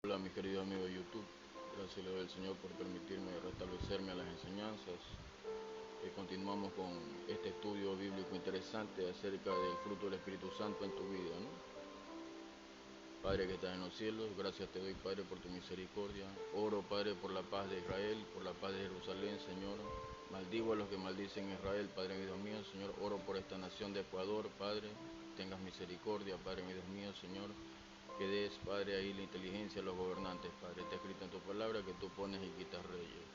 Hola mis queridos amigos de YouTube, gracias le doy al Señor por permitirme restablecerme a las enseñanzas. Continuamos con este estudio bíblico interesante acerca del fruto del Espíritu Santo en tu vida, ¿no? Padre que estás en los cielos, gracias te doy, Padre, por tu misericordia. Oro, Padre, por la paz de Israel, por la paz de Jerusalén, Señor. Maldigo a los que maldicen Israel, Padre Dios mío, Señor. Oro por esta nación de Ecuador, Padre. Tengas misericordia, Padre Dios mío, Señor. Que des, Padre, ahí la inteligencia a los gobernantes, Padre. Está escrito en tu palabra que tú pones y quitas reyes.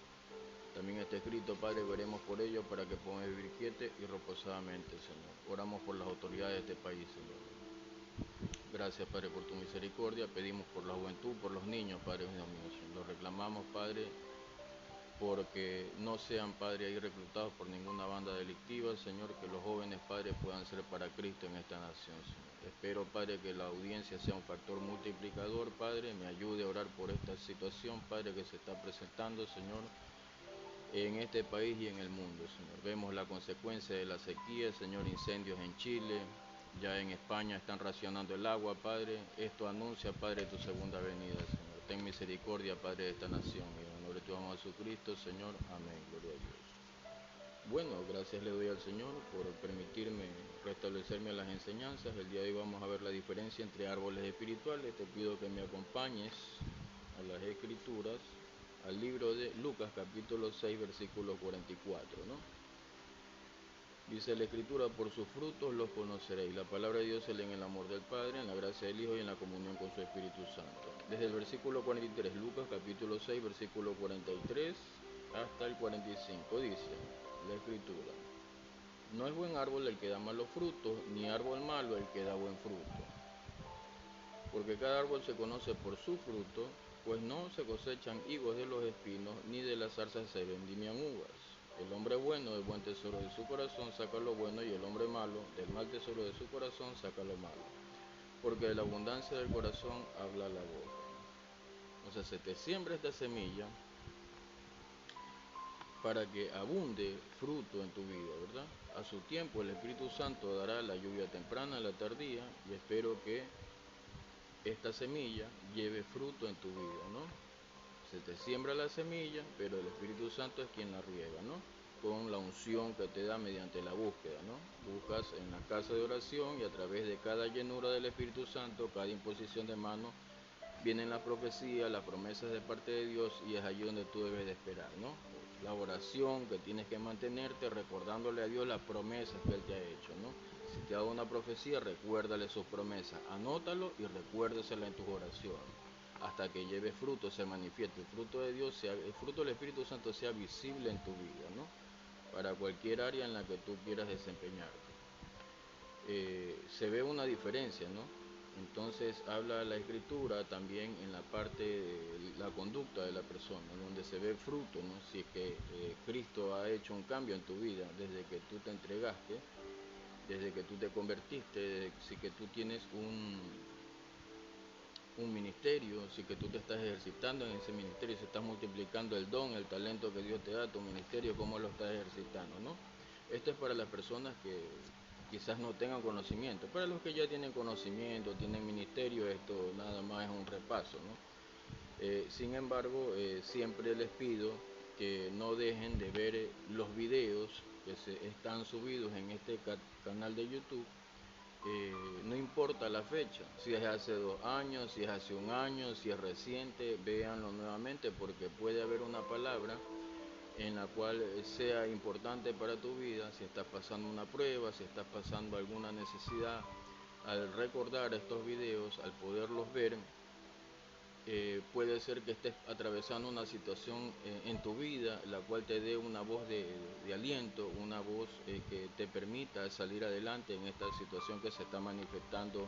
También está escrito, Padre, veremos por ellos para que podamos vivir quietos y reposadamente, Señor. Oramos por las autoridades de este país, Señor. Gracias, Padre, por tu misericordia. Pedimos por la juventud, por los niños, Padre Dios mío. Lo reclamamos, Padre, porque no sean, Padre, ahí reclutados por ninguna banda delictiva, Señor, que los jóvenes, Padre, puedan ser para Cristo en esta nación, Señor. Espero, Padre, que la audiencia sea un factor multiplicador, Padre, me ayude a orar por esta situación, Padre, que se está presentando, Señor, en este país y en el mundo, Señor. Vemos la consecuencia de la sequía, Señor, incendios en Chile, ya en España están racionando el agua, Padre. Esto anuncia, Padre, tu segunda venida, Señor. Ten misericordia, Padre, de esta nación. Y en el nombre de tu amado Jesucristo, Señor. Amén. Gloria a Dios. Bueno, gracias le doy al Señor por permitirme restablecerme a las enseñanzas. El día de hoy vamos a ver la diferencia entre árboles espirituales. Te pido que me acompañes a las Escrituras, al libro de Lucas capítulo 6 versículo 44, ¿no? Dice la Escritura: por sus frutos los conoceréis. La palabra de Dios se lee en el amor del Padre, en la gracia del Hijo y en la comunión con su Espíritu Santo. Desde el versículo 43, Lucas capítulo 6 versículo 43 hasta el 45, dice la Escritura: no es buen árbol el que da malos frutos, ni árbol malo el que da buen fruto. Porque cada árbol se conoce por su fruto, pues no se cosechan higos de los espinos, ni de las zarzas se vendimian uvas. El hombre bueno del buen tesoro de su corazón saca lo bueno, y el hombre malo del mal tesoro de su corazón saca lo malo. Porque de la abundancia del corazón habla la boca. O sea, se te siembra esta semilla para que abunde fruto en tu vida, ¿verdad? A su tiempo el Espíritu Santo dará la lluvia temprana, la tardía, y espero que esta semilla lleve fruto en tu vida, ¿no? Se te siembra la semilla, pero el Espíritu Santo es quien la riega, ¿no? Con la unción que te da mediante la búsqueda, ¿no? Buscas en la casa de oración y a través de cada llenura del Espíritu Santo, cada imposición de mano, vienen las profecías, las promesas de parte de Dios, y es allí donde tú debes de esperar, ¿no? La oración que tienes que mantenerte recordándole a Dios las promesas que Él te ha hecho, ¿no? Si te ha dado una profecía, recuérdale sus promesas, anótalo y recuérdasela en tus oraciones, hasta que lleve fruto, se manifieste, el fruto de Dios, el fruto del Espíritu Santo sea visible en tu vida, ¿no? Para cualquier área en la que tú quieras desempeñarte. Se ve una diferencia, ¿no? Entonces habla la Escritura también en la parte de la conducta de la persona, donde se ve fruto, ¿no? Si es que Cristo ha hecho un cambio en tu vida desde que tú te entregaste, desde que tú te convertiste, si que tú tienes un ministerio, si que tú te estás ejercitando en ese ministerio, si estás multiplicando el don, el talento que Dios te da, tu ministerio, cómo lo estás ejercitando, ¿no? Esto es para las personas que quizás no tengan conocimiento. Para los que ya tienen conocimiento, tienen ministerio, esto nada más es un repaso, ¿no? Sin embargo, siempre les pido que no dejen de ver los videos que se están subidos en este canal de YouTube. No importa la fecha, si es hace 2 años, si es hace un año, si es reciente, véanlo nuevamente, porque puede haber una palabra en la cual sea importante para tu vida. Si estás pasando una prueba, si estás pasando alguna necesidad, al recordar estos videos, al poderlos ver, puede ser que estés atravesando una situación en tu vida, la cual te dé una voz de aliento, una voz que te permita salir adelante en esta situación que se está manifestando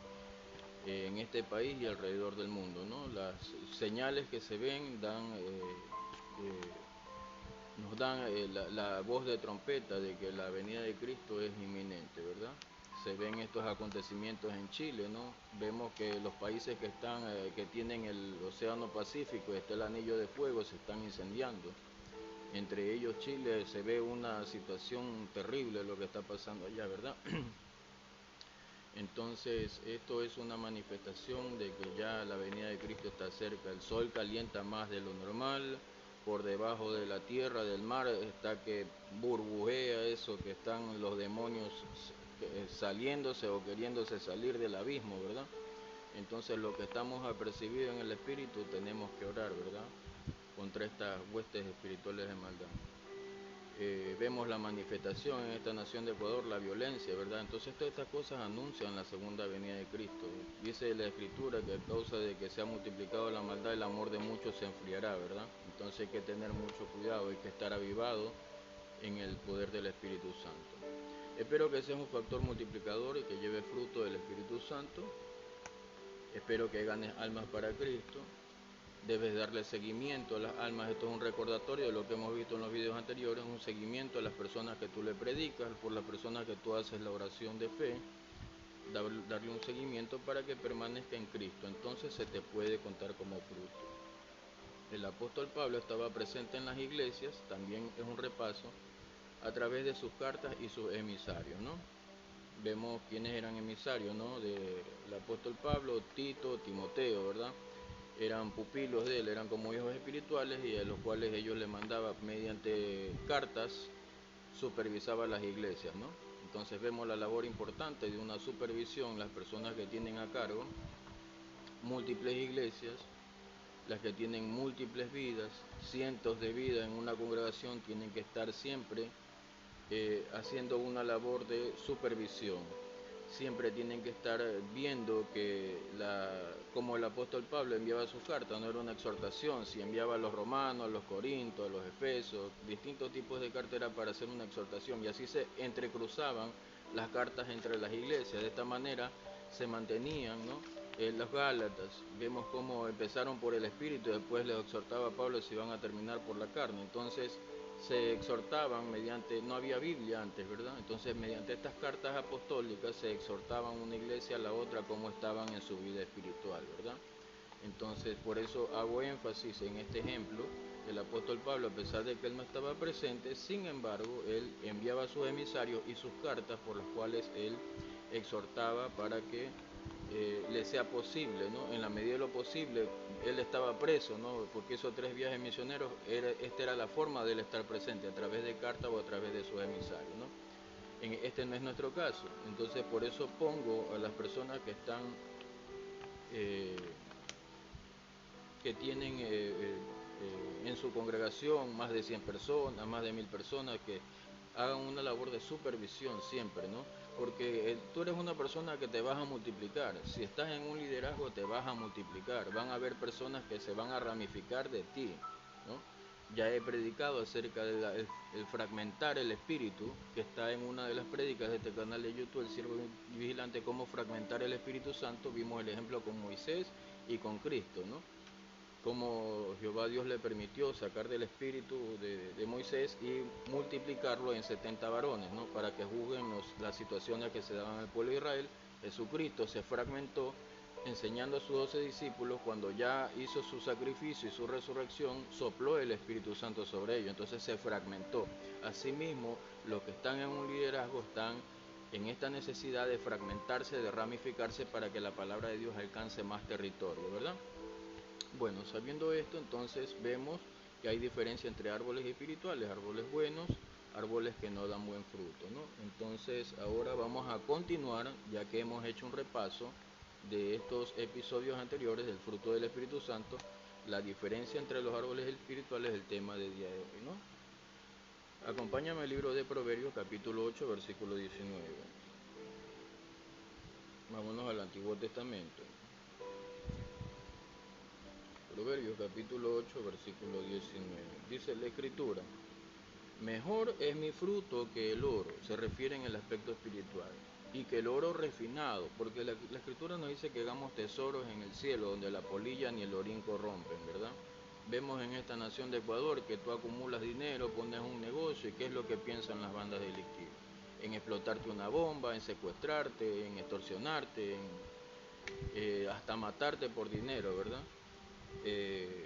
en este país y alrededor del mundo, ¿no? Las señales que se ven nos dan la voz de trompeta de que la venida de Cristo es inminente, ¿verdad? Se ven estos acontecimientos en Chile, ¿no? Vemos que los países que tienen el Océano Pacífico, está el Anillo de Fuego, se están incendiando. Entre ellos Chile, se ve una situación terrible lo que está pasando allá, ¿verdad? Entonces, esto es una manifestación de que ya la venida de Cristo está cerca. El sol calienta más de lo normal, por debajo de la tierra, del mar, está que burbujea eso, que están los demonios saliéndose o queriéndose salir del abismo, ¿verdad? Entonces, lo que estamos apercibidos en el Espíritu, tenemos que orar, ¿verdad? Contra estas huestes espirituales de maldad. Vemos la manifestación en esta nación de Ecuador, la violencia, ¿verdad? Entonces todas estas cosas anuncian la segunda venida de Cristo. Dice la Escritura que a causa de que se ha multiplicado la maldad, el amor de muchos se enfriará, ¿verdad? Entonces hay que tener mucho cuidado, hay que estar avivado en el poder del Espíritu Santo. Espero que sea un factor multiplicador y que lleve fruto del Espíritu Santo. Espero que ganes almas para Cristo. Debes darle seguimiento a las almas. Esto es un recordatorio de lo que hemos visto en los videos anteriores, un seguimiento a las personas que tú le predicas, por las personas que tú haces la oración de fe, darle un seguimiento para que permanezca en Cristo. Entonces se te puede contar como fruto. El apóstol Pablo estaba presente en las iglesias, también es un repaso, a través de sus cartas y sus emisarios, ¿no? Vemos quiénes eran emisarios, ¿no? Del apóstol Pablo, Tito, Timoteo, ¿verdad? Eran pupilos de él, eran como hijos espirituales y a los cuales ellos le mandaban mediante cartas, supervisaba las iglesias, ¿no? Entonces vemos la labor importante de una supervisión, las personas que tienen a cargo múltiples iglesias, las que tienen múltiples vidas, cientos de vidas en una congregación, tienen que estar siempre haciendo una labor de supervisión. Siempre tienen que estar viendo que, como el apóstol Pablo enviaba sus cartas, no era una exhortación, si enviaba a los romanos, a los corintos, a los efesos, distintos tipos de cartas era para hacer una exhortación, y así se entrecruzaban las cartas entre las iglesias. De esta manera se mantenían, ¿no? Los Gálatas, vemos cómo empezaron por el Espíritu y después les exhortaba a Pablo si iban a terminar por la carne. Entonces se exhortaban mediante, no había Biblia antes, ¿verdad? Entonces mediante estas cartas apostólicas se exhortaban una iglesia a la otra cómo estaban en su vida espiritual, ¿verdad? Entonces por eso hago énfasis en este ejemplo del apóstol Pablo, a pesar de que él no estaba presente, sin embargo él enviaba a sus emisarios y sus cartas por las cuales él exhortaba para que le sea posible, ¿no? En la medida de lo posible. Él estaba preso, ¿no? Porque hizo 3 viajes misioneros, esta era la forma de él estar presente, a través de carta o a través de sus emisarios, ¿no? Este no es nuestro caso, entonces por eso pongo a las personas que están, eh, que tienen en su congregación más de 100 personas, más de 1000 personas, que hagan una labor de supervisión siempre, ¿no? Porque tú eres una persona que te vas a multiplicar. Si estás en un liderazgo te vas a multiplicar. Van a haber personas que se van a ramificar de ti, ¿no? Ya he predicado acerca de el fragmentar el espíritu, que está en una de las prédicas de este canal de YouTube, El Siervo Vigilante, cómo fragmentar el Espíritu Santo. Vimos el ejemplo con Moisés y con Cristo, ¿no? Como Jehová Dios le permitió sacar del espíritu de Moisés y multiplicarlo en 70 varones, ¿no? Para que juzguen las situaciones que se daban al pueblo de Israel. Jesucristo se fragmentó enseñando a sus 12 discípulos. Cuando ya hizo su sacrificio y su resurrección, sopló el Espíritu Santo sobre ellos, entonces se fragmentó. Asimismo, los que están en un liderazgo están en esta necesidad de fragmentarse, de ramificarse, para que la palabra de Dios alcance más territorio, ¿verdad? Bueno, sabiendo esto, entonces vemos que hay diferencia entre árboles espirituales, árboles buenos, árboles que no dan buen fruto, ¿no? Entonces ahora vamos a continuar, ya que hemos hecho un repaso de estos episodios anteriores del fruto del Espíritu Santo, la diferencia entre los árboles espirituales, el tema del día de hoy, ¿no? Acompáñame al libro de Proverbios, capítulo 8, versículo 19. Vámonos al Antiguo Testamento. Proverbios capítulo 8, versículo 19. Dice la Escritura: mejor es mi fruto que el oro, se refiere en el aspecto espiritual, y que el oro refinado, porque la Escritura nos dice que hagamos tesoros en el cielo, donde la polilla ni el orín corrompen, ¿verdad? Vemos en esta nación de Ecuador que tú acumulas dinero, pones un negocio, y ¿qué es lo que piensan las bandas delictivas? En explotarte una bomba, en secuestrarte, en extorsionarte, hasta matarte por dinero, ¿verdad?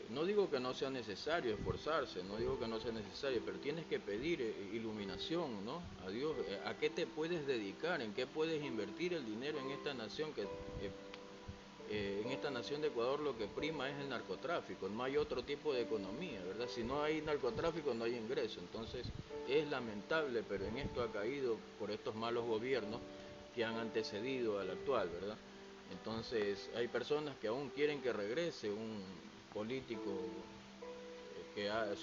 No digo digo que no sea necesario esforzarse, no digo que no sea necesario, pero tienes que pedir iluminación, ¿no? A Dios, ¿a qué te puedes dedicar? ¿En qué puedes invertir el dinero en esta nación en esta nación de Ecuador lo que prima es el narcotráfico, no hay otro tipo de economía, ¿verdad? Si no hay narcotráfico no hay ingreso, entonces es lamentable, pero en esto ha caído por estos malos gobiernos que han antecedido al actual, ¿verdad? Entonces hay personas que aún quieren que regrese un político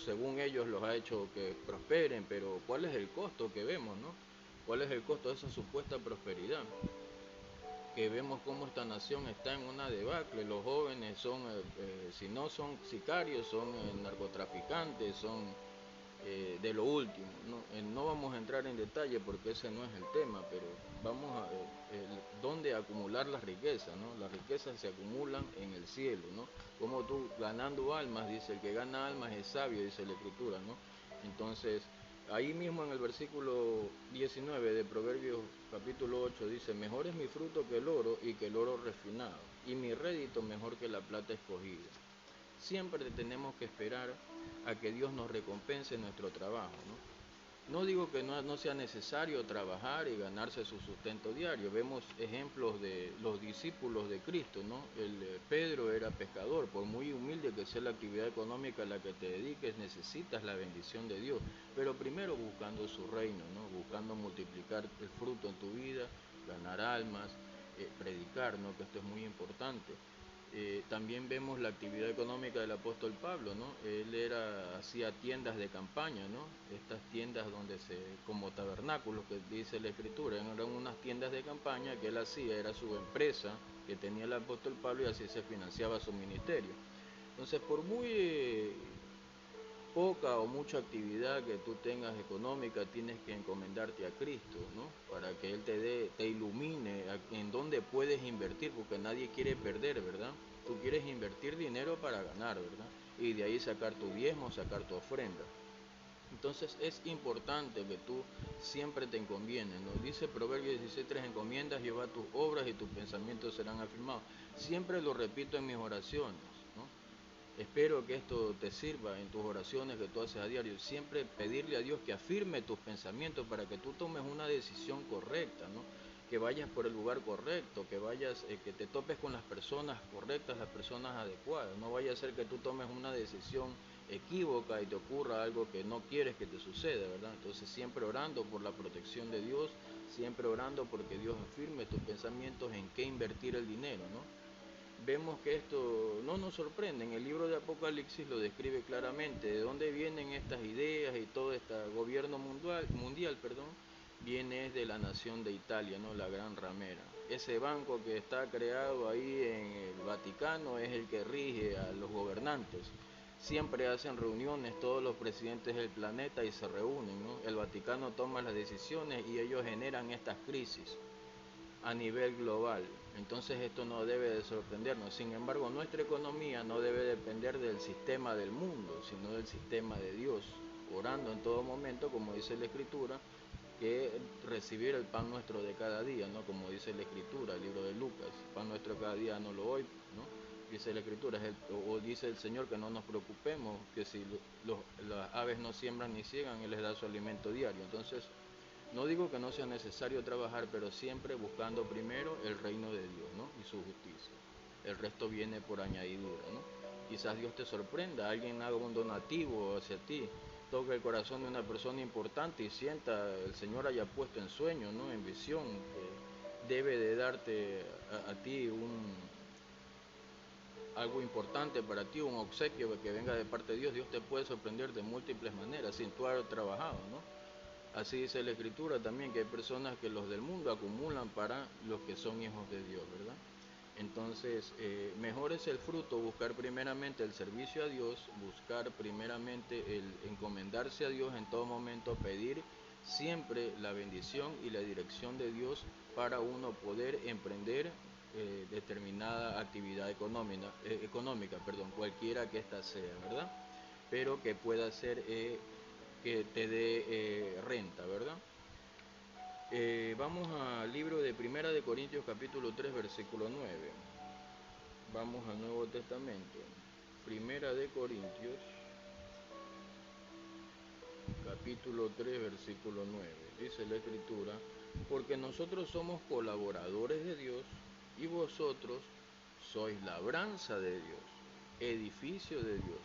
según ellos los ha hecho que prosperen, pero ¿cuál es el costo que vemos, no? ¿Cuál es el costo de esa supuesta prosperidad? Que vemos cómo esta nación está en una debacle, los jóvenes son, si no son sicarios, son narcotraficantes, son de lo último, ¿no? No vamos a entrar en detalle porque ese no es el tema, pero vamos a dónde acumular las riquezas, ¿no? Las riquezas se acumulan en el cielo, ¿no? Como tú ganando almas, dice, el que gana almas es sabio, dice la Escritura, ¿no? Entonces, ahí mismo en el versículo 19 de Proverbios capítulo 8 dice, mejor es mi fruto que el oro y que el oro refinado, y mi rédito mejor que la plata escogida. Siempre tenemos que esperar a que Dios nos recompense nuestro trabajo, ¿no? No digo que no sea necesario trabajar y ganarse su sustento diario. Vemos ejemplos de los discípulos de Cristo, ¿no? Pedro era pescador, por muy humilde que sea la actividad económica a la que te dediques, necesitas la bendición de Dios, pero primero buscando su reino, ¿no? Buscando multiplicar el fruto en tu vida, ganar almas, predicar, ¿no? Que esto es muy importante. También vemos la actividad económica del apóstol Pablo, ¿no? Él hacía tiendas de campaña, ¿no? Estas tiendas como tabernáculos que dice la Escritura, eran unas tiendas de campaña que él hacía, era su empresa que tenía el apóstol Pablo y así se financiaba su ministerio. Entonces, por muy poca o mucha actividad que tú tengas económica, tienes que encomendarte a Cristo, ¿no? Para que Él te ilumine en dónde puedes invertir, porque nadie quiere perder, ¿verdad? Tú quieres invertir dinero para ganar, ¿verdad? Y de ahí sacar tu diezmo, sacar tu ofrenda. Entonces es importante que tú siempre te encomiendes, ¿no? Dice Proverbios 16:3, encomienda a Jehová tus obras y tus pensamientos serán afirmados. Siempre lo repito en mis oraciones, ¿no? Espero que esto te sirva en tus oraciones que tú haces a diario. Siempre pedirle a Dios que afirme tus pensamientos para que tú tomes una decisión correcta, ¿no? Que vayas por el lugar correcto, que vayas, que te topes con las personas correctas, las personas adecuadas. No vaya a ser que tú tomes una decisión equívoca y te ocurra algo que no quieres que te suceda, ¿verdad? Entonces siempre orando por la protección de Dios, siempre orando porque Dios afirme tus pensamientos en qué invertir el dinero, ¿no? Vemos que esto no nos sorprende, en el libro de Apocalipsis lo describe claramente, de dónde vienen estas ideas y todo este gobierno mundial, viene de la nación de Italia, ¿no? La gran ramera. Ese banco que está creado ahí en el Vaticano es el que rige a los gobernantes. Siempre hacen reuniones todos los presidentes del planeta y se reúnen, ¿no? El Vaticano toma las decisiones y ellos generan estas crisis a nivel global. Entonces esto no debe de sorprendernos. Sin embargo, nuestra economía no debe depender del sistema del mundo, sino del sistema de Dios, orando en todo momento, como dice la Escritura, que recibir el pan nuestro de cada día, ¿no? Como dice la Escritura, el libro de Lucas, pan nuestro de cada día no lo hoy, ¿no? Dice la Escritura, o dice el Señor que no nos preocupemos, que si las aves no siembran ni ciegan, Él les da su alimento diario. Entonces, no digo que no sea necesario trabajar, pero siempre buscando primero el reino de Dios, ¿no? Y su justicia. El resto viene por añadidura, ¿no? Quizás Dios te sorprenda, alguien haga un donativo hacia ti, toque el corazón de una persona importante y sienta el Señor haya puesto en sueño, ¿no? En visión, que debe de darte a ti algo importante para ti, un obsequio que venga de parte de Dios. Dios te puede sorprender de múltiples maneras sin tú haber trabajado, ¿no? Así dice la Escritura también, que hay personas que los del mundo acumulan para los que son hijos de Dios, ¿verdad? Entonces, mejor es el fruto, buscar primeramente el servicio a Dios, buscar primeramente el encomendarse a Dios en todo momento, pedir siempre la bendición y la dirección de Dios para uno poder emprender determinada actividad económica, cualquiera que ésta sea, ¿verdad? Pero que pueda ser que te dé renta, ¿verdad? Vamos al libro de Primera de Corintios capítulo 3 versículo 9. Vamos al Nuevo Testamento. Primera de Corintios, capítulo 3, versículo 9. Dice la Escritura, porque nosotros somos colaboradores de Dios y vosotros sois labranza de Dios, edificio de Dios.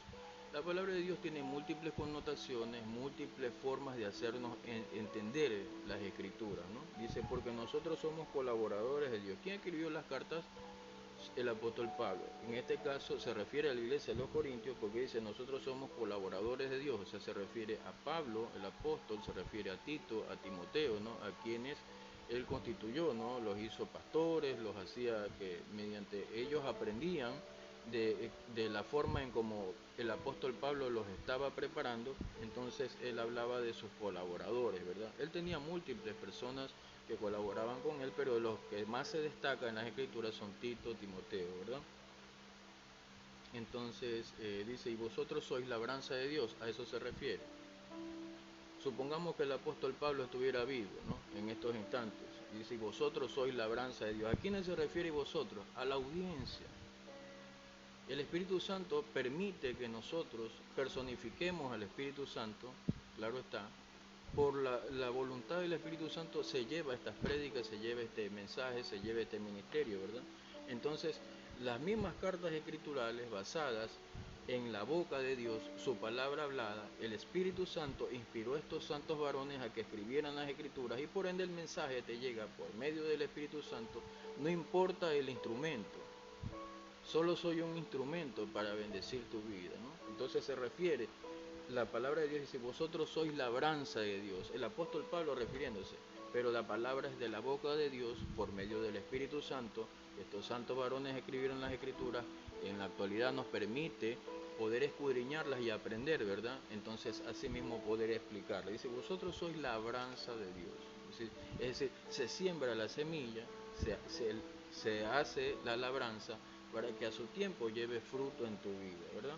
La palabra de Dios tiene múltiples connotaciones, múltiples formas de hacernos entender las Escrituras, ¿no? Dice, porque nosotros somos colaboradores de Dios. ¿Quién escribió las cartas? El apóstol Pablo. En este caso se refiere a la iglesia de los Corintios porque dice nosotros somos colaboradores de Dios, o sea, se refiere a Pablo, el apóstol, se refiere a Tito, a Timoteo, ¿no? A quienes él constituyó, ¿no? Los hizo pastores, los hacía que mediante ellos aprendían de la forma en como el apóstol Pablo los estaba preparando. Entonces él hablaba de sus colaboradores, ¿verdad? Él tenía múltiples personas que colaboraban con él, pero los que más se destacan en las escrituras son Tito, Timoteo, ¿verdad? Entonces dice, y vosotros sois labranza de Dios, a eso se refiere. Supongamos que el apóstol Pablo estuviera vivo, ¿no? En estos instantes, y dice, y vosotros sois labranza de Dios. ¿A quiénes se refiere vosotros? A la audiencia. El Espíritu Santo permite que nosotros personifiquemos al Espíritu Santo, claro está, por la voluntad del Espíritu Santo se lleva estas prédicas, se lleva este mensaje, se lleva este ministerio, ¿verdad? Entonces, las mismas cartas escriturales basadas en la boca de Dios, su palabra hablada, el Espíritu Santo inspiró a estos santos varones a que escribieran las escrituras y por ende el mensaje te llega por medio del Espíritu Santo, no importa el instrumento. Solo soy un instrumento para bendecir tu vida, ¿no? Entonces se refiere, la palabra de Dios dice, vosotros sois labranza de Dios. El apóstol Pablo refiriéndose, pero la palabra es de la boca de Dios por medio del Espíritu Santo. Estos santos varones escribieron las escrituras, en la actualidad nos permite poder escudriñarlas y aprender, ¿verdad? Entonces, asimismo poder explicarle. Dice, vosotros sois labranza de Dios. Es decir, se siembra la semilla, se hace la labranza para que a su tiempo lleve fruto en tu vida, ¿verdad?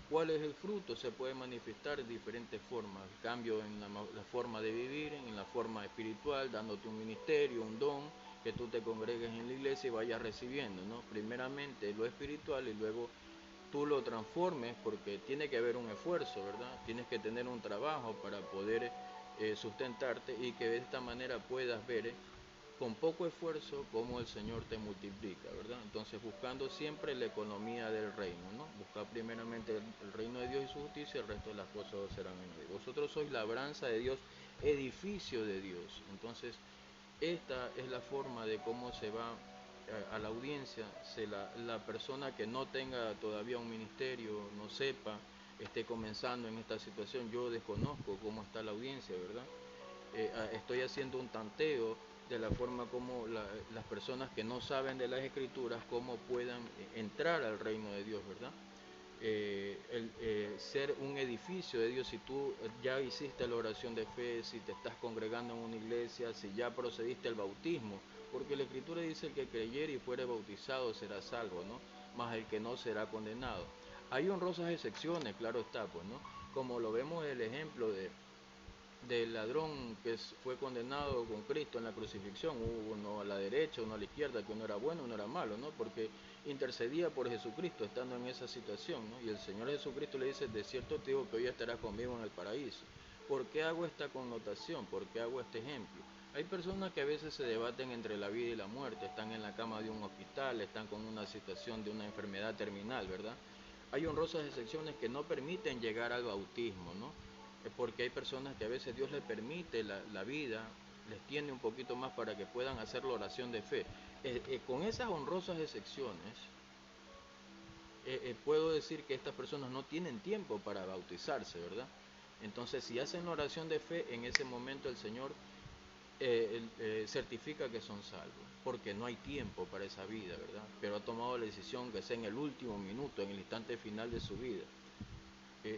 ¿Cuál es el fruto? Se puede manifestar de diferentes formas, cambio en la forma de vivir, en la forma espiritual, dándote un ministerio, un don, que tú te congregues en la iglesia y vayas recibiendo, ¿no? Primeramente lo espiritual y luego tú lo transformes, porque tiene que haber un esfuerzo, ¿verdad? Tienes que tener un trabajo para poder sustentarte y que de esta manera puedas ver con poco esfuerzo cómo el Señor te multiplica, ¿verdad? Entonces buscando siempre la economía del reino, ¿no? Buscar primeramente el reino de Dios y su justicia, el resto de las cosas serán añadidas. Vosotros sois labranza de Dios, edificio de Dios. Entonces esta es la forma de cómo se va a la audiencia, la persona que no tenga todavía un ministerio, no sepa, esté comenzando en esta situación, yo desconozco cómo está la audiencia, ¿verdad? Estoy haciendo un tanteo de la forma como las personas que no saben de las escrituras, cómo puedan entrar al reino de Dios, ¿verdad? Ser un edificio de Dios, si tú ya hiciste la oración de fe, si te estás congregando en una iglesia, si ya procediste al bautismo, porque la escritura dice el que creyere y fuere bautizado será salvo, ¿no? Mas el que no será condenado. Hay honrosas excepciones, claro está, pues, ¿no? Como lo vemos el ejemplo del ladrón que fue condenado con Cristo en la crucifixión, hubo uno a la derecha, uno a la izquierda, que uno era bueno, uno era malo, ¿no? Porque intercedía por Jesucristo estando en esa situación, ¿no? Y el Señor Jesucristo le dice, de cierto te digo que hoy estarás conmigo en el paraíso. ¿Por qué hago esta connotación? ¿Por qué hago este ejemplo? Hay personas que a veces se debaten entre la vida y la muerte, están en la cama de un hospital, están con una situación de una enfermedad terminal, ¿verdad? Hay honrosas excepciones que no permiten llegar al bautismo, ¿no? Porque hay personas que a veces Dios les permite la vida, les tiene un poquito más para que puedan hacer la oración de fe. Con esas honrosas excepciones, puedo decir que estas personas no tienen tiempo para bautizarse, ¿verdad? Entonces, si hacen la oración de fe, en ese momento el Señor certifica que son salvos, porque no hay tiempo para esa vida, ¿verdad? Pero ha tomado la decisión que sea en el último minuto, en el instante final de su vida.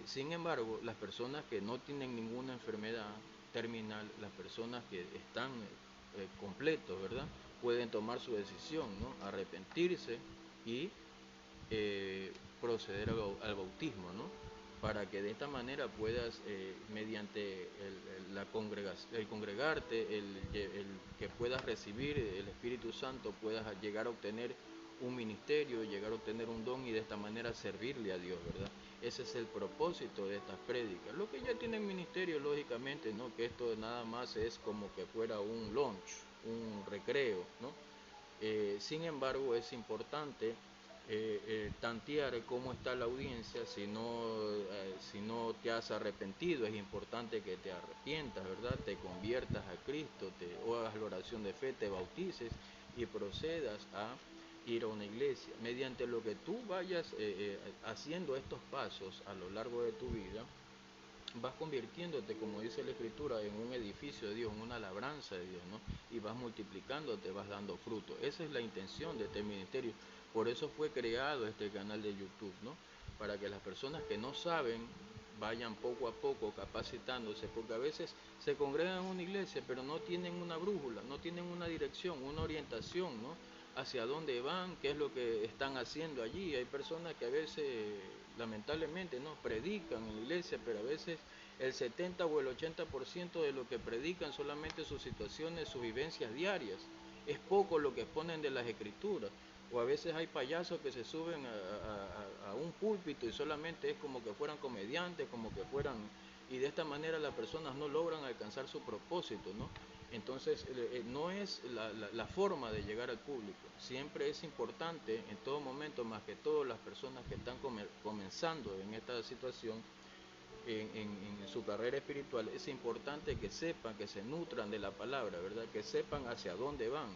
Sin embargo, las personas que no tienen ninguna enfermedad terminal, las personas que están completos, ¿verdad? Pueden tomar su decisión, ¿no? Arrepentirse y proceder al bautismo, ¿no? Para que de esta manera puedas, mediante el congregarte, el que puedas recibir el Espíritu Santo, puedas llegar a obtener un ministerio, llegar a obtener un don y de esta manera servirle a Dios, ¿verdad? Ese es el propósito de estas prédicas. Los que ya tienen ministerio, lógicamente, ¿no? Que esto nada más es como que fuera un lunch, un recreo, ¿no? Sin embargo, es importante tantear cómo está la audiencia. Si no te has arrepentido, es importante que te arrepientas, ¿verdad? Te conviertas a Cristo, o hagas la oración de fe, te bautices y procedas a ir a una iglesia. Mediante lo que tú vayas haciendo estos pasos a lo largo de tu vida, vas convirtiéndote, como dice la Escritura, en un edificio de Dios, en una labranza de Dios, ¿no? Y vas multiplicándote, vas dando fruto. Esa es la intención de este ministerio. Por eso fue creado este canal de YouTube, ¿no? Para que las personas que no saben vayan poco a poco capacitándose, porque a veces se congregan en una iglesia, pero no tienen una brújula, no tienen una dirección, una orientación, ¿no? Hacia dónde van, qué es lo que están haciendo allí. Hay personas que a veces, lamentablemente, no predican en la iglesia, pero a veces el 70 o el 80% de lo que predican solamente sus situaciones, sus vivencias diarias. Es poco lo que exponen de las escrituras. O a veces hay payasos que se suben a un púlpito y solamente es como que fueran comediantes, como que fueran... Y de esta manera las personas no logran alcanzar su propósito, ¿no? Entonces, no es la forma de llegar al público. Siempre es importante, en todo momento, más que todas las personas que están comenzando en esta situación, en su carrera espiritual, es importante que sepan, que se nutran de la palabra, ¿verdad? Que sepan hacia dónde van,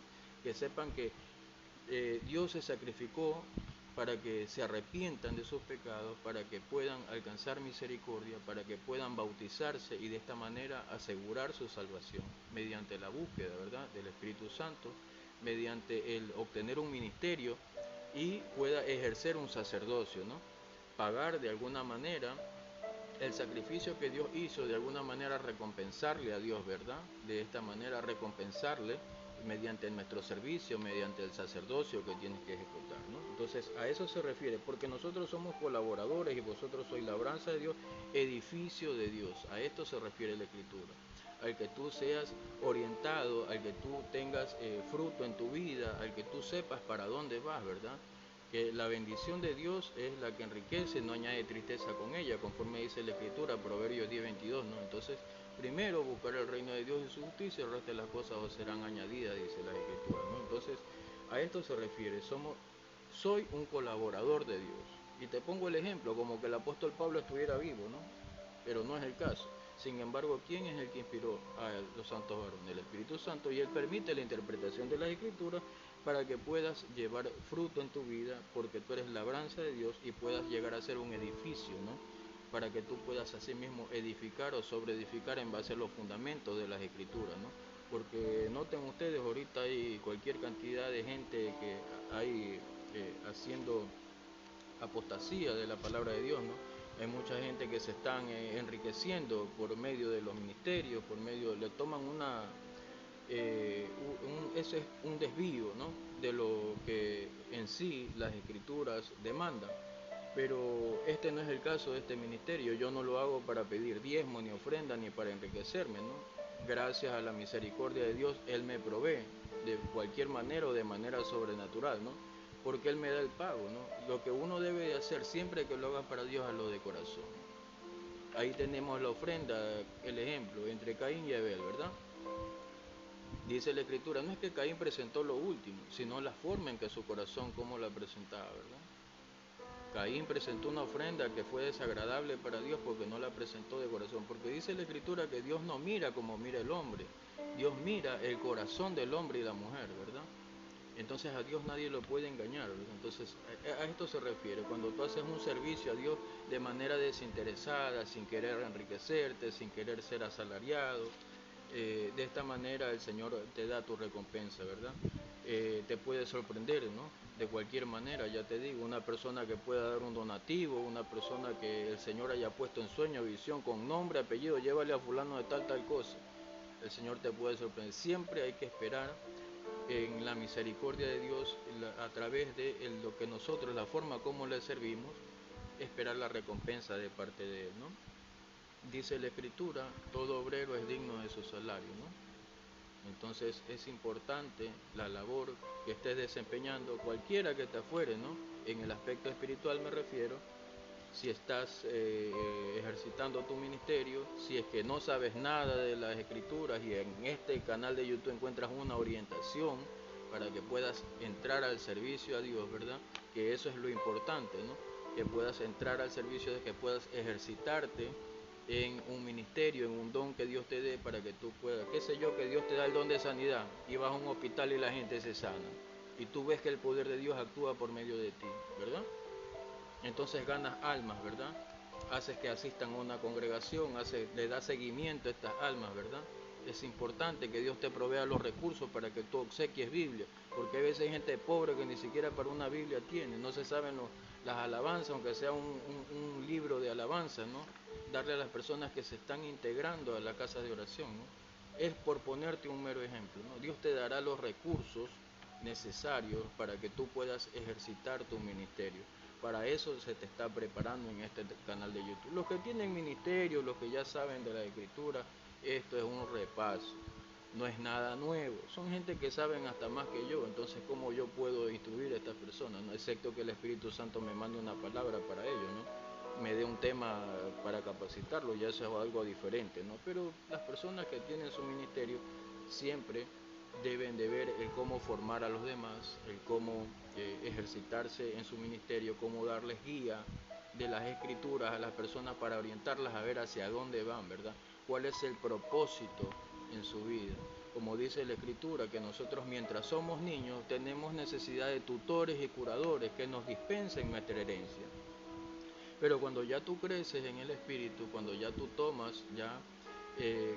que sepan que Dios se sacrificó para que se arrepientan de sus pecados, para que puedan alcanzar misericordia, para que puedan bautizarse y de esta manera asegurar su salvación mediante la búsqueda, ¿verdad?, del Espíritu Santo, mediante el obtener un ministerio y pueda ejercer un sacerdocio, ¿no? Pagar de alguna manera el sacrificio que Dios hizo, de alguna manera recompensarle a Dios, ¿verdad? De esta manera recompensarle mediante nuestro servicio, mediante el sacerdocio que tienes que ejecutar, ¿no? Entonces a eso se refiere, porque nosotros somos colaboradores y vosotros sois labranza de Dios, edificio de Dios. A esto se refiere la Escritura, al que tú seas orientado, al que tú tengas fruto en tu vida, al que tú sepas para dónde vas, ¿verdad? Que la bendición de Dios es la que enriquece, no añade tristeza con ella, conforme dice la Escritura, Proverbios 10:22, ¿no? Entonces, primero buscar el reino de Dios y su justicia, el resto de las cosas os serán añadidas, dice la Escritura, ¿no? Entonces, a esto se refiere, soy un colaborador de Dios. Y te pongo el ejemplo, como que el apóstol Pablo estuviera vivo, ¿no? Pero no es el caso. Sin embargo, ¿quién es el que inspiró a los santos varones? El Espíritu Santo, y Él permite la interpretación de las Escrituras para que puedas llevar fruto en tu vida, porque tú eres labranza de Dios y puedas llegar a ser un edificio, ¿no? Para que tú puedas así mismo edificar o sobreedificar en base a los fundamentos de las Escrituras, ¿no? Porque noten ustedes, ahorita hay cualquier cantidad de gente que hay haciendo apostasía de la palabra de Dios, ¿no? Hay mucha gente que se están enriqueciendo por medio de los ministerios, le toman ese es un desvío, ¿no?, de lo que en sí las Escrituras demandan. Pero este no es el caso de este ministerio. Yo no lo hago para pedir diezmo ni ofrenda ni para enriquecerme, ¿no? Gracias a la misericordia de Dios, Él me provee de cualquier manera o de manera sobrenatural, ¿no? Porque Él me da el pago, ¿no? Lo que uno debe de hacer siempre que lo haga para Dios, hazlo de corazón. Ahí tenemos la ofrenda, el ejemplo, entre Caín y Abel, ¿verdad? Dice la Escritura, no es que Caín presentó lo último, sino la forma en que su corazón, cómo la presentaba, ¿verdad? Caín presentó una ofrenda que fue desagradable para Dios porque no la presentó de corazón, porque dice la Escritura que Dios no mira como mira el hombre, Dios mira el corazón del hombre y la mujer, ¿verdad? Entonces a Dios nadie lo puede engañar, ¿verdad? Entonces a esto se refiere, cuando tú haces un servicio a Dios de manera desinteresada, sin querer enriquecerte, sin querer ser asalariado, de esta manera el Señor te da tu recompensa, ¿verdad? Te puede sorprender, ¿no? De cualquier manera, ya te digo, una persona que pueda dar un donativo, una persona que el Señor haya puesto en sueño, visión, con nombre, apellido, llévale a fulano de tal cosa. El Señor te puede sorprender. Siempre hay que esperar en la misericordia de Dios, a través de lo que nosotros, la forma como le servimos, esperar la recompensa de parte de Él, ¿no? Dice la Escritura, todo obrero es digno de su salario, ¿no? Entonces es importante la labor que estés desempeñando, cualquiera que te fuere, ¿no? En el aspecto espiritual me refiero, si estás ejercitando tu ministerio, si es que no sabes nada de las escrituras y en este canal de YouTube encuentras una orientación para que puedas entrar al servicio a Dios, ¿verdad? Que eso es lo importante, ¿no? Que puedas entrar al servicio, de que puedas ejercitarte en un ministerio, en un don que Dios te dé para que tú puedas, qué sé yo, que Dios te da el don de sanidad y vas a un hospital y la gente se sana y tú ves que el poder de Dios actúa por medio de ti, ¿verdad? Entonces ganas almas, ¿verdad? Haces que asistan a una congregación, le das seguimiento a estas almas, ¿verdad? Es importante que Dios te provea los recursos para que tú obsequies Biblia, porque a veces hay gente pobre que ni siquiera para una Biblia tiene, no se saben las alabanzas, aunque sea un libro de alabanza, ¿no? Darle a las personas que se están integrando a la casa de oración, ¿no? Es por ponerte un mero ejemplo, ¿no? Dios te dará los recursos necesarios para que tú puedas ejercitar tu ministerio. Para eso se te está preparando en este canal de YouTube. Los que tienen ministerio, los que ya saben de la escritura, esto es un repaso, no es nada nuevo. Son gente que saben hasta más que yo, entonces ¿cómo yo puedo instruir a estas personas? ¿No? Excepto que el Espíritu Santo me mande una palabra para ello, ¿no? Me dé un tema para capacitarlo, ya eso es algo diferente, ¿no? Pero las personas que tienen su ministerio siempre deben de ver el cómo formar a los demás, el cómo ejercitarse en su ministerio, cómo darles guía de las escrituras a las personas para orientarlas a ver hacia dónde van, ¿verdad? ¿Cuál es el propósito en su vida? Como dice la escritura, que nosotros mientras somos niños tenemos necesidad de tutores y curadores que nos dispensen nuestra herencia. Pero cuando ya tú creces en el Espíritu, cuando ya tú tomas ya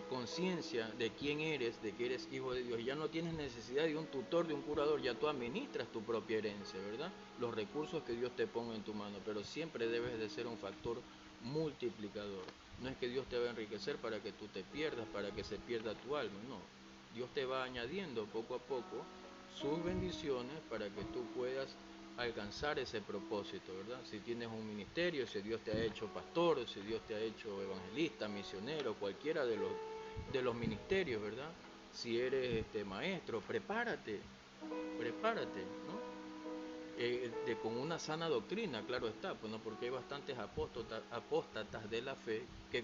conciencia de quién eres, de que eres hijo de Dios, y ya no tienes necesidad de un tutor, de un curador, ya tú administras tu propia herencia, ¿verdad? Los recursos que Dios te ponga en tu mano, pero siempre debes de ser un factor multiplicador. No es que Dios te va a enriquecer para que tú te pierdas, para que se pierda tu alma, no. Dios te va añadiendo poco a poco sus bendiciones para que tú puedas alcanzar ese propósito, ¿verdad? Si tienes un ministerio, si Dios te ha hecho pastor, si Dios te ha hecho evangelista, misionero, cualquiera de los ministerios, ¿verdad? Si eres maestro, prepárate, ¿no? Con una sana doctrina, claro está, pues no, porque hay bastantes apóstatas de la fe que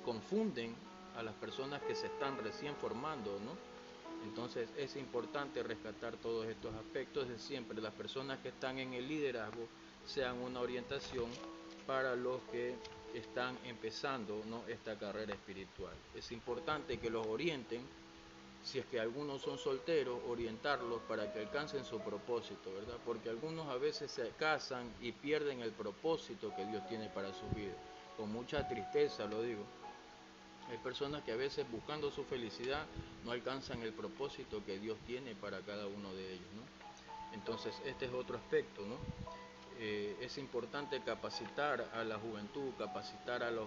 confunden a las personas que se están recién formando, ¿no? Entonces es importante rescatar todos estos aspectos de siempre. Las personas que están en el liderazgo sean una orientación para los que están empezando, ¿no?, esta carrera espiritual. Es importante que los orienten, si es que algunos son solteros, orientarlos para que alcancen su propósito, ¿verdad? Porque algunos a veces se casan y pierden el propósito que Dios tiene para su vida. Con mucha tristeza lo digo. Hay personas que a veces buscando su felicidad no alcanzan el propósito que Dios tiene para cada uno de ellos, ¿no? Entonces este es otro aspecto, ¿no? Es importante capacitar a la juventud, capacitar a los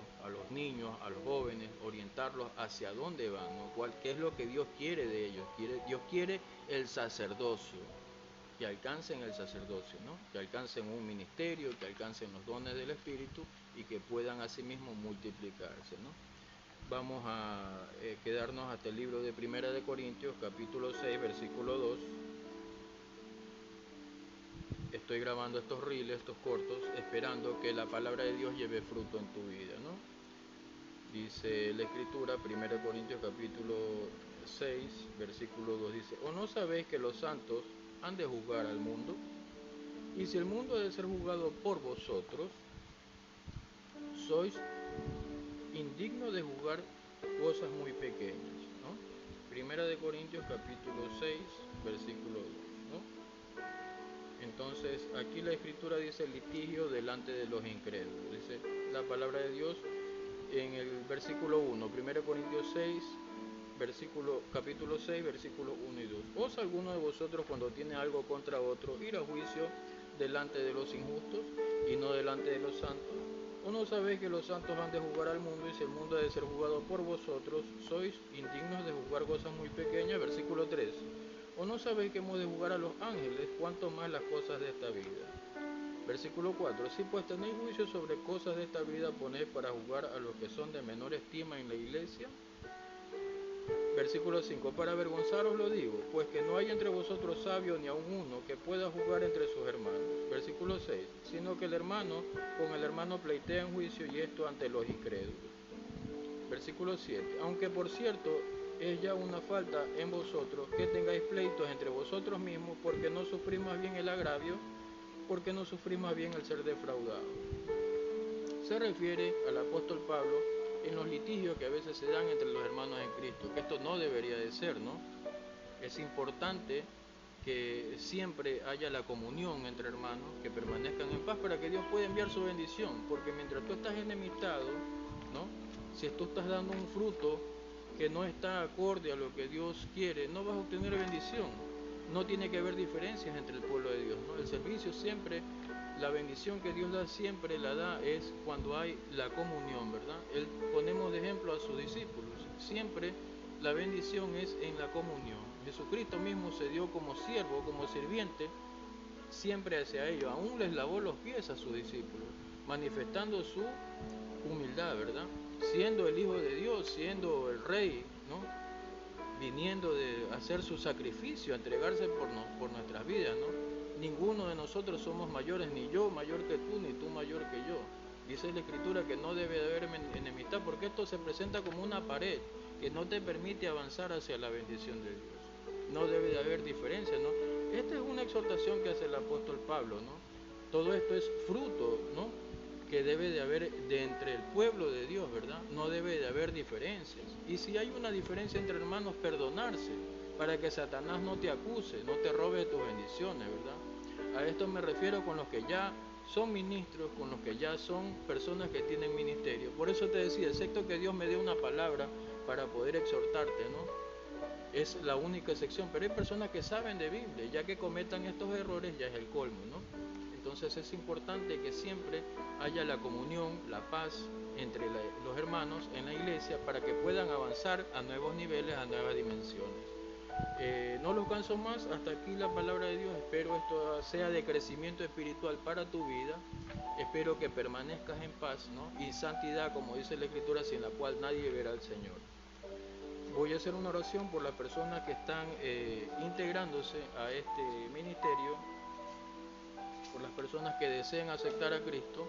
niños, a los jóvenes, orientarlos hacia dónde van, ¿no? ¿Qué es lo que Dios quiere de ellos? Dios quiere el sacerdocio, que alcancen el sacerdocio, ¿no? Que alcancen un ministerio, que alcancen los dones del Espíritu y que puedan asimismo multiplicarse, ¿no? Vamos a quedarnos hasta el libro de Primera de Corintios, capítulo 6, versículo 2. Estoy grabando estos reels, estos cortos, esperando que la palabra de Dios lleve fruto en tu vida, ¿no? Dice la Escritura, 1 Corintios capítulo 6, versículo 2, dice: ¿O no sabéis que los santos han de juzgar al mundo? Y si el mundo ha de ser juzgado por vosotros, sois indignos de juzgar cosas muy pequeñas, ¿no? Primera de Corintios capítulo 6, versículo 2, ¿no? Entonces, aquí la escritura dice litigio delante de los incrédulos. Dice la palabra de Dios en el versículo 1, 1 Corintios 6, capítulo 6, versículos 1 y 2. ¿Osa alguno de vosotros cuando tiene algo contra otro ir a juicio delante de los injustos y no delante de los santos? ¿O no sabéis que los santos han de juzgar al mundo, y si el mundo ha de ser juzgado por vosotros, sois indignos de juzgar cosas muy pequeñas? Versículo 3. ¿O no sabéis que hemos de juzgar a los ángeles, cuanto más las cosas de esta vida? Versículo 4. Si pues tenéis juicio sobre cosas de esta vida, ponéis para juzgar a los que son de menor estima en la iglesia. Versículo 5, para avergonzaros lo digo, pues que no hay entre vosotros sabio ni aun uno que pueda juzgar entre sus hermanos. Versículo 6, sino que el hermano con el hermano pleitea en juicio y esto ante los incrédulos. Versículo 7, aunque por cierto es ya una falta en vosotros que tengáis pleitos entre vosotros mismos, porque no sufrís más bien el agravio, porque no sufrís más bien el ser defraudado. Se refiere al apóstol Pablo en los litigios que a veces se dan entre los hermanos en Cristo, que esto no debería de ser, ¿no? Es importante que siempre haya la comunión entre hermanos, que permanezcan en paz para que Dios pueda enviar su bendición, porque mientras tú estás enemistado, ¿no? Si tú estás dando un fruto que no está acorde a lo que Dios quiere, no vas a obtener bendición. No tiene que haber diferencias entre el pueblo de Dios, ¿no? El servicio siempre, la bendición que Dios da siempre la da es cuando hay la comunión, ¿verdad? Ponemos de ejemplo a sus discípulos, siempre la bendición es en la comunión. Jesucristo mismo se dio como siervo, como sirviente, siempre hacia ellos. Aún les lavó los pies a sus discípulos, manifestando su humildad, ¿verdad? Siendo el Hijo de Dios, siendo el Rey, ¿no? Viniendo de hacer su sacrificio, a entregarse por nuestras vidas, ¿no? Ninguno de nosotros somos mayores, ni yo mayor que tú, ni tú mayor que yo. Dice la Escritura que no debe de haber enemistad, porque esto se presenta como una pared que no te permite avanzar hacia la bendición de Dios. No debe de haber diferencia, ¿no? Esta es una exhortación que hace el apóstol Pablo, ¿no? Todo esto es fruto, ¿no? Que debe de haber de entre el pueblo de Dios, ¿verdad? No debe de haber diferencias. Y si hay una diferencia entre hermanos, perdonarse, para que Satanás no te acuse, no te robe tus bendiciones, ¿verdad? A esto me refiero con los que ya son ministros, con los que ya son personas que tienen ministerio. Por eso te decía, excepto que Dios me dé una palabra para poder exhortarte, ¿no? Es la única excepción, pero hay personas que saben de Biblia, ya que cometan estos errores ya es el colmo, ¿no? Entonces es importante que siempre haya la comunión, la paz entre los hermanos en la iglesia para que puedan avanzar a nuevos niveles, a nuevas dimensiones. No los canso más, hasta aquí la palabra de Dios. Espero esto sea de crecimiento espiritual para tu vida. Espero que permanezcas en paz, ¿no? Y santidad, como dice la Escritura, sin la cual nadie verá al Señor. Voy a hacer una oración por las personas que están integrándose a este ministerio, por las personas que deseen aceptar a Cristo,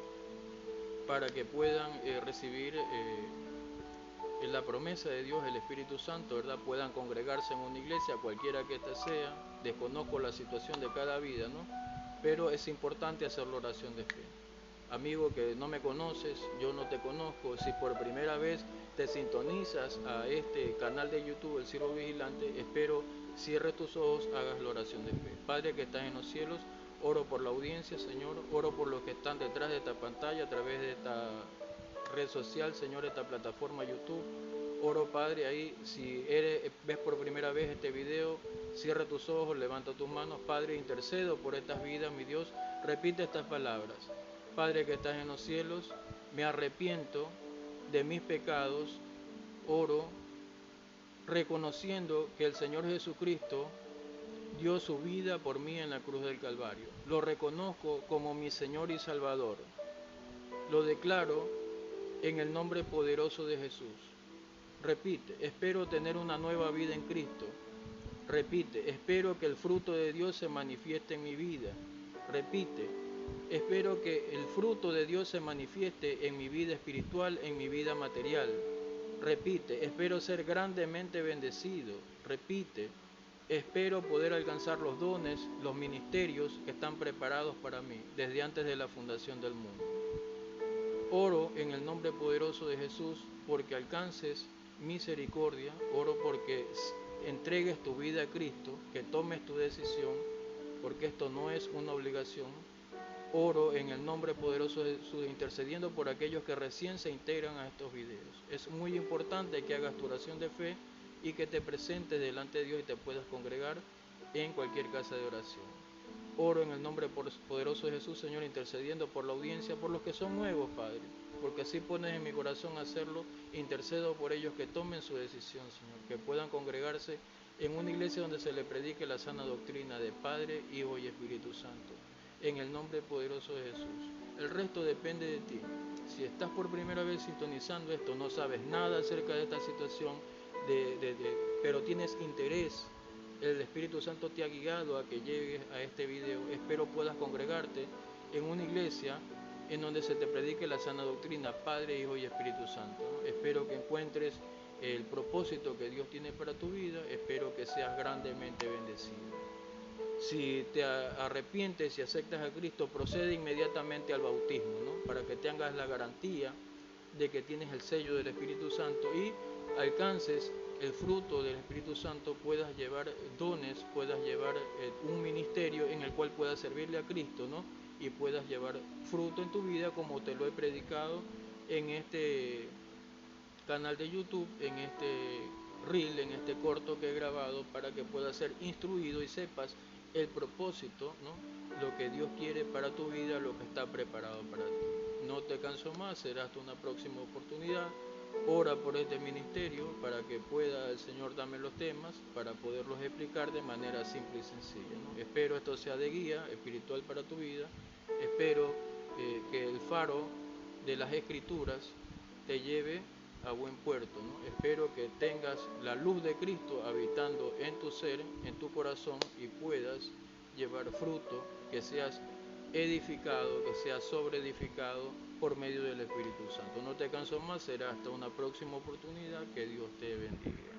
para que puedan recibir la promesa de Dios, el Espíritu Santo, ¿verdad? Puedan congregarse en una iglesia, cualquiera que ésta sea. Desconozco la situación de cada vida, ¿no? Pero es importante hacer la oración de fe. Amigo que no me conoces, yo no te conozco, si por primera vez te sintonizas a este canal de YouTube, El Siervo Vigilante, espero cierres tus ojos, hagas la oración de fe. Padre que estás en los cielos, oro por la audiencia, Señor, oro por los que están detrás de esta pantalla, a través de esta red social, Señor, esta plataforma YouTube. Oro, Padre, ahí, si ves por primera vez este video, cierra tus ojos, levanta tus manos, Padre, intercedo por estas vidas, mi Dios, repite estas palabras. Padre que estás en los cielos, me arrepiento de mis pecados, oro, reconociendo que el Señor Jesucristo dio su vida por mí en la cruz del Calvario. Lo reconozco como mi Señor y Salvador. Lo declaro en el nombre poderoso de Jesús. Repite, espero tener una nueva vida en Cristo. Repite, espero que el fruto de Dios se manifieste en mi vida. Repite, espero que el fruto de Dios se manifieste en mi vida espiritual, en mi vida material. Repite, espero ser grandemente bendecido. Repite, espero poder alcanzar los dones, los ministerios que están preparados para mí desde antes de la fundación del mundo. Oro en el nombre poderoso de Jesús porque alcances misericordia. Oro porque entregues tu vida a Cristo, que tomes tu decisión, porque esto no es una obligación. Oro en el nombre poderoso de Jesús, intercediendo por aquellos que recién se integran a estos videos. Es muy importante que hagas tu oración de fe y que te presentes delante de Dios y te puedas congregar en cualquier casa de oración. Oro en el nombre poderoso de Jesús, Señor, intercediendo por la audiencia, por los que son nuevos, Padre, porque así pones en mi corazón hacerlo. Intercedo por ellos que tomen su decisión, Señor, que puedan congregarse en una iglesia donde se le predique la sana doctrina de Padre, Hijo y Espíritu Santo, en el nombre poderoso de Jesús. El resto depende de ti. Si estás por primera vez sintonizando esto, no sabes nada acerca de esta situación, pero tienes interés, el Espíritu Santo te ha guiado a que llegues a este video, espero puedas congregarte en una iglesia en donde se te predique la sana doctrina, Padre, Hijo y Espíritu Santo, ¿no? Espero que encuentres el propósito que Dios tiene para tu vida, espero que seas grandemente bendecido. Si te arrepientes y aceptas a Cristo, procede inmediatamente al bautismo, ¿no? Para que tengas la garantía de que tienes el sello del Espíritu Santo y alcances el fruto del Espíritu Santo, puedas llevar dones, puedas llevar un ministerio en el cual puedas servirle a Cristo, ¿no? Y puedas llevar fruto en tu vida, como te lo he predicado en este canal de YouTube, en este reel, en este corto que he grabado, para que puedas ser instruido y sepas el propósito, ¿no? Lo que Dios quiere para tu vida, lo que está preparado para ti. No te canso más, será hasta una próxima oportunidad. Ora por este ministerio para que pueda el Señor darme los temas para poderlos explicar de manera simple y sencilla, ¿no? Espero esto sea de guía espiritual para tu vida. Espero que el faro de las Escrituras te lleve a buen puerto, ¿no? Espero que tengas la luz de Cristo habitando en tu ser, en tu corazón, y puedas llevar fruto, que seas edificado, que seas sobreedificado por medio del Espíritu Santo. No te canso más, será hasta una próxima oportunidad. Que Dios te bendiga.